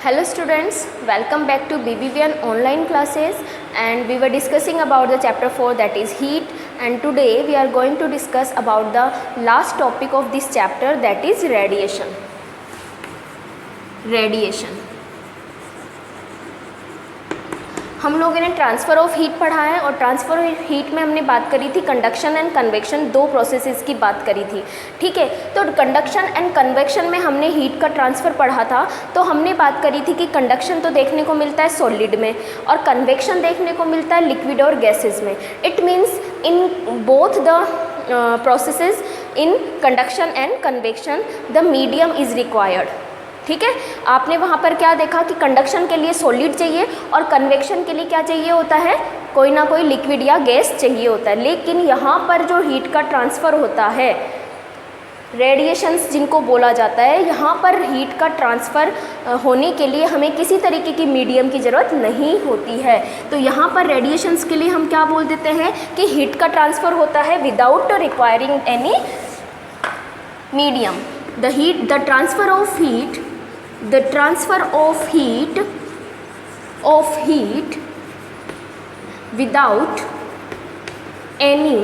Hello students, welcome back to BBVN online classes, and we were discussing about the chapter 4, that is heat, and today we are going to discuss about the last topic of this chapter, that is radiation. हम लोगों ने transfer of heat पढ़ा है और transfer of heat में हमने बात करी थी कंडक्शन एंड कन्वेक्शन, दो प्रोसेसेस की बात करी थी। ठीक है, तो कंडक्शन एंड कन्वेक्शन में हमने हीट का ट्रांसफ़र पढ़ा था। तो हमने बात करी थी कि कंडक्शन तो देखने को मिलता है सॉलिड में और कन्वेक्शन देखने को मिलता है लिक्विड और गैसेस में। It means in both the processes in conduction and convection the medium is required. ठीक है, आपने वहाँ पर क्या देखा कि कंडक्शन के लिए सॉलिड चाहिए और कन्वेक्शन के लिए क्या चाहिए होता है, कोई ना कोई लिक्विड या गैस चाहिए होता है। लेकिन यहाँ पर जो हीट का ट्रांसफ़र होता है, रेडिएशंस जिनको बोला जाता है, यहाँ पर हीट का ट्रांसफ़र होने के लिए हमें किसी तरीके की मीडियम की ज़रूरत नहीं होती है। तो यहाँ पर रेडिएशंस के लिए हम क्या बोल देते हैं कि हीट का ट्रांसफ़र होता है without requiring any medium. The transfer of heat without any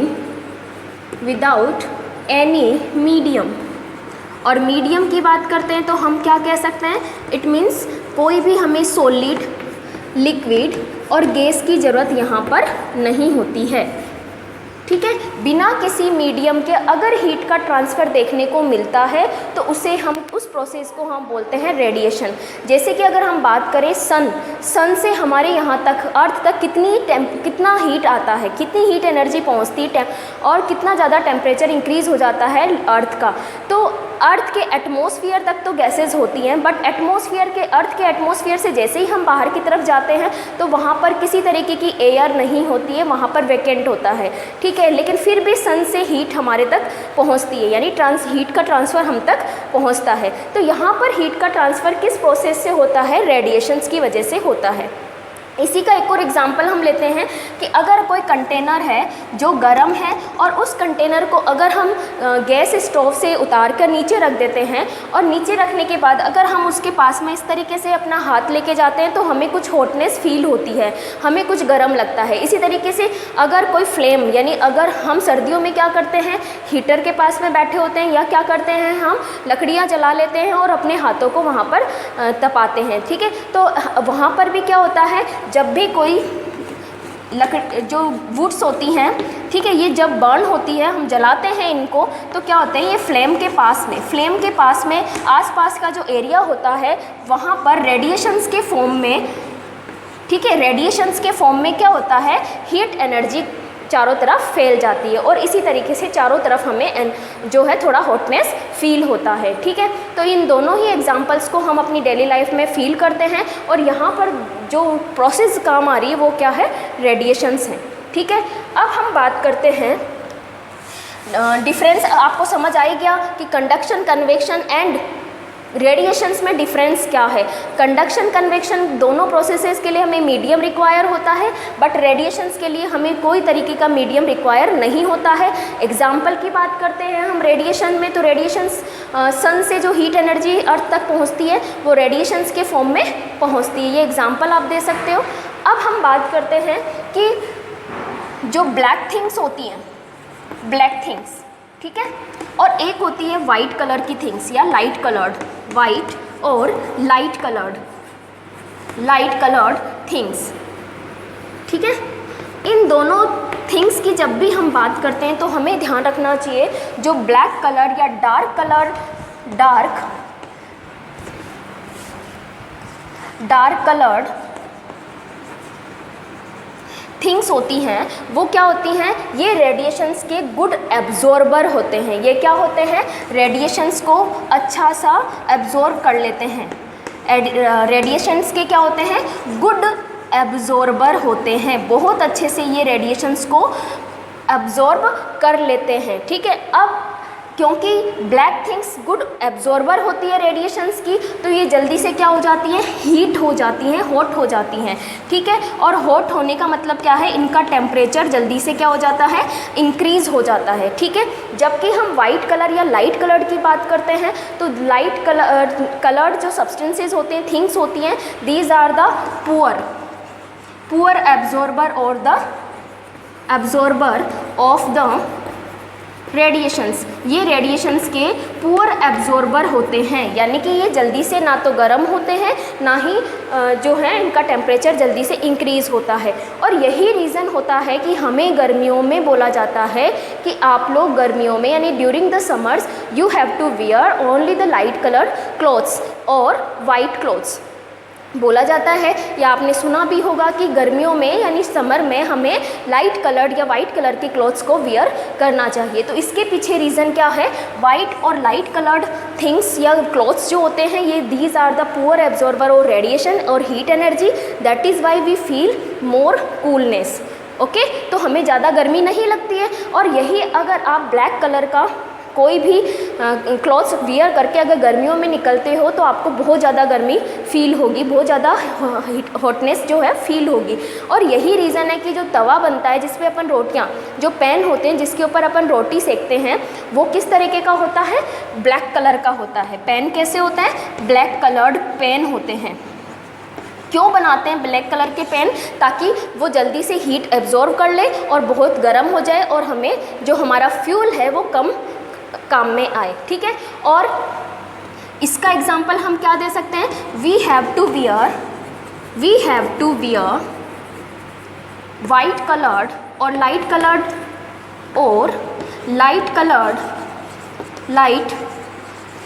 medium। और मीडियम की बात करते हैं तो हम क्या कह सकते हैं, इट मीन्स कोई भी हमें सॉलिड, लिक्विड और गैस की ज़रूरत यहाँ पर नहीं होती है। ठीक है, बिना किसी मीडियम के अगर हीट का ट्रांसफ़र देखने को मिलता है तो उस प्रोसेस को हम बोलते हैं रेडिएशन। जैसे कि अगर हम बात करें सन से हमारे यहाँ तक अर्थ तक कितना हीट आता है, कितनी हीट एनर्जी पहुँचती है और कितना ज़्यादा टेम्परेचर इंक्रीज़ हो जाता है अर्थ का। तो अर्थ के एटमॉस्फेयर तक तो गैसेज होती हैं, बट अर्थ के एटमॉस्फेयर से जैसे ही हम बाहर की तरफ जाते हैं तो वहाँ पर किसी तरीके की एयर नहीं होती है, वहाँ पर वैकेंट होता है। ठीक है, लेकिन फिर भी सन से हीट हमारे तक पहुँचती है, यानी हीट का ट्रांसफ़र हम तक पहुँचता है। तो यहाँ पर हीट का ट्रांसफ़र किस प्रोसेस से होता है, रेडिएशंस की वजह से होता है। इसी का एक और एग्जांपल हम लेते हैं कि अगर कोई कंटेनर है जो गर्म है और उस कंटेनर को अगर हम गैस स्टोव से उतार कर नीचे रख देते हैं और नीचे रखने के बाद अगर हम उसके पास में इस तरीके से अपना हाथ लेके जाते हैं तो हमें कुछ हॉटनेस फील होती है, हमें कुछ गर्म लगता है। इसी तरीके से अगर कोई फ्लेम, यानी अगर हम सर्दियों में क्या करते हैं, हीटर के पास में बैठे होते हैं या क्या करते हैं, हम लकड़ियाँ जला लेते हैं और अपने हाथों को वहाँ पर तपाते हैं। ठीक है, तो वहाँ पर भी क्या होता है, जब भी कोई जो वुड्स होती हैं, ठीक है, ये जब बर्न होती है, हम जलाते हैं इनको, तो क्या होता है, ये फ्लेम के पास में आसपास का जो एरिया होता है वहाँ पर रेडिएशंस के फॉर्म में, ठीक है, रेडिएशंस के फॉर्म में क्या होता है, हीट एनर्जी चारों तरफ फैल जाती है और इसी तरीके से चारों तरफ हमें जो है थोड़ा हॉटनेस फील होता है। ठीक है, तो इन दोनों ही एग्जांपल्स को हम अपनी डेली लाइफ में फील करते हैं और यहाँ पर जो प्रोसेस काम आ रही है वो क्या है, रेडिएशंस हैं। ठीक है, अब हम बात करते हैं डिफरेंस। आपको समझ आ गया कि कंडक्शन, कन्वेक्शन एंड रेडिएशंस में डिफरेंस क्या है। कंडक्शन, कन्वेक्शन दोनों प्रोसेसेस के लिए हमें मीडियम रिक्वायर होता है, बट रेडिएशंस के लिए हमें कोई तरीके का मीडियम रिक्वायर नहीं होता है। एग्जाम्पल की बात करते हैं हम रेडिएशन में, तो रेडिएशंस सन से जो हीट एनर्जी अर्थ तक पहुंचती है वो रेडिएशंस के फॉर्म में पहुंचती है। ये एग्जाम्पल आप दे सकते हो। अब हम बात करते हैं कि जो ब्लैक थिंग्स होती हैं, ब्लैक थिंग्स, ठीक है, और एक होती है वाइट कलर की थिंग्स या लाइट कलर्ड, वाइट और लाइट कलर्ड थिंग्स। ठीक है, इन दोनों थिंग्स की जब भी हम बात करते हैं तो हमें ध्यान रखना चाहिए, जो ब्लैक कलर या डार्क कलर्ड थिंग्स होती हैं, वो क्या होती हैं, ये रेडिएशंस के गुड एब्जॉर्बर होते हैं। ये क्या होते हैं, रेडिएशंस को अच्छा सा एब्जॉर्ब कर लेते हैं। रेडिएशंस के क्या होते हैं, गुड एब्जॉर्बर होते हैं, बहुत अच्छे से ये रेडिएशंस को एब्जॉर्ब कर लेते हैं। ठीक है, अब क्योंकि ब्लैक थिंग्स गुड एब्जॉर्बर होती है रेडिएशंस की, तो ये जल्दी से क्या हो जाती हैं, हीट हो जाती हैं, हॉट हो जाती हैं, ठीक है। और हॉट होने का मतलब क्या है, इनका टेम्परेचर जल्दी से क्या हो जाता है, इंक्रीज़ हो जाता है, ठीक है। जबकि हम वाइट कलर या लाइट कलर की बात करते हैं तो लाइट कलर्ड जो सब्सटेंसेज होते हैं, थिंग्स होती हैं, these are the poor absorber और the absorber of the radiations. ये रेडिएशंस के पुअर एब्जॉर्बर होते हैं, यानी कि ये जल्दी से ना तो गर्म होते हैं, ना ही जो है इनका टेम्परेचर जल्दी से इंक्रीज़ होता है। और यही रीज़न होता है कि हमें गर्मियों में बोला जाता है कि आप लोग गर्मियों में यानी during the summers you have to wear only the light colour clothes और वाइट क्लॉथ्स। बोला जाता है या आपने सुना भी होगा कि गर्मियों में यानी समर में हमें लाइट कलर्ड या वाइट कलर के क्लॉथ्स को वियर करना चाहिए। तो इसके पीछे रीज़न क्या है, वाइट और लाइट कलर्ड थिंग्स या क्लॉथ्स जो होते हैं ये these are the poor absorber और रेडिएशन और heat energy, that is why we feel more coolness. Okay, तो हमें ज़्यादा गर्मी नहीं लगती है। और यही अगर आप ब्लैक कलर का कोई भी क्लॉथ्स वियर करके अगर गर्मियों में निकलते हो तो आपको बहुत ज़्यादा गर्मी फील होगी, बहुत ज़्यादा हॉटनेस जो है फील होगी। और यही रीज़न है कि जो तवा बनता है जिस पे अपन रोटियां, जो पैन होते हैं जिसके ऊपर अपन रोटी सेकते हैं, वो किस तरीके का होता है, ब्लैक कलर का होता है। पैन कैसे होता है, ब्लैक कलर्ड पैन होते हैं। क्यों बनाते हैं ब्लैक कलर के पेन, ताकि वो जल्दी से हीट एब्जॉर्ब कर ले और बहुत गर्म हो जाए और हमें जो हमारा फ्यूल है वो कम काम में आए, ठीक है। और इसका एग्जाम्पल हम क्या दे सकते हैं, we have to wear white coloured और light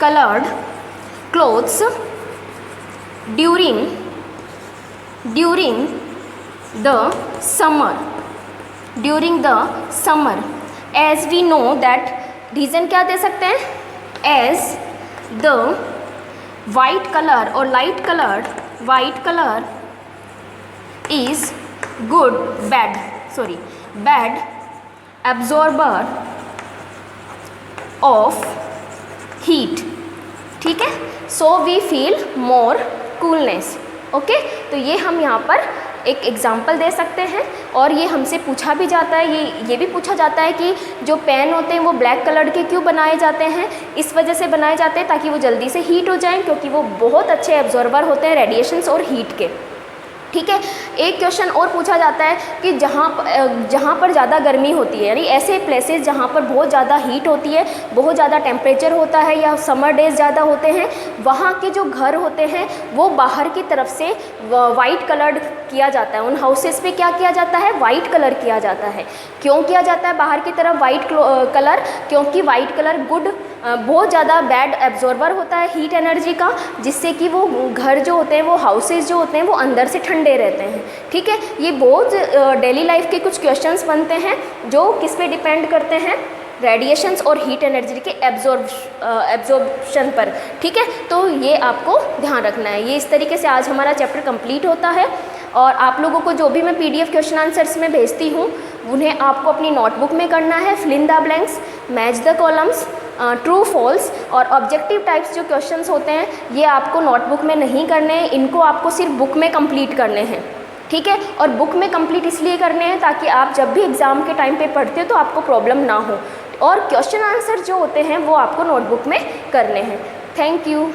coloured clothes during the summer as we know that. Reason क्या दे सकते हैं, एज द वाइट कलर और light colour is bad absorber of heat, ठीक है। So we feel more coolness. Okay, तो ये हम यहाँ पर एक एग्ज़ाम्पल दे सकते हैं। और ये हमसे पूछा भी जाता है, ये भी पूछा जाता है कि जो पेन होते हैं वो ब्लैक कलर के क्यों बनाए जाते हैं। इस वजह से बनाए जाते हैं ताकि वो जल्दी से हीट हो जाएं, क्योंकि वो बहुत अच्छे एब्जॉर्बर होते हैं रेडिएशंस और हीट के, ठीक है। एक क्वेश्चन और पूछा जाता है कि जहाँ पर ज़्यादा गर्मी होती है, यानी ऐसे प्लेसेस जहाँ पर बहुत ज़्यादा हीट होती है, बहुत ज़्यादा टेम्परेचर होता है या समर डेज ज़्यादा होते हैं, वहाँ के जो घर होते हैं वो बाहर की तरफ से वाइट कलर्ड किया जाता है। उन हाउसेस पे क्या किया जाता है, वाइट कलर किया जाता है। क्यों किया जाता है बाहर की तरफ वाइट कलर, क्योंकि वाइट कलर बहुत ज़्यादा बैड एब्जॉर्बर होता है हीट एनर्जी का, जिससे कि वो घर जो होते हैं, वो हाउसेस जो होते हैं वो अंदर से ठंडे रहते हैं, ठीक है। ये बहुत डेली लाइफ के कुछ क्वेश्चंस बनते हैं जो किस पे डिपेंड करते हैं, रेडिएशंस और हीट एनर्जी के एब्जॉर्प्शन पर, ठीक है। तो ये आपको ध्यान रखना है। ये इस तरीके से आज हमारा चैप्टर कंप्लीट होता है। और आप लोगों को जो भी मैं PDF क्वेश्चन आंसर्स में भेजती हूँ उन्हें आपको अपनी नोटबुक में करना है, fill in the blanks, match the columns, true false. और ऑब्जेक्टिव टाइप्स जो क्वेश्चंस होते हैं ये आपको नोटबुक में नहीं करने हैं, इनको आपको सिर्फ बुक में कंप्लीट करने हैं, ठीक है। और बुक में कंप्लीट इसलिए करने हैं ताकि आप जब भी एग्ज़ाम के टाइम पे पढ़ते हो तो आपको प्रॉब्लम ना हो। और क्वेश्चन आंसर जो होते हैं वो आपको नोटबुक में करने हैं। Thank you.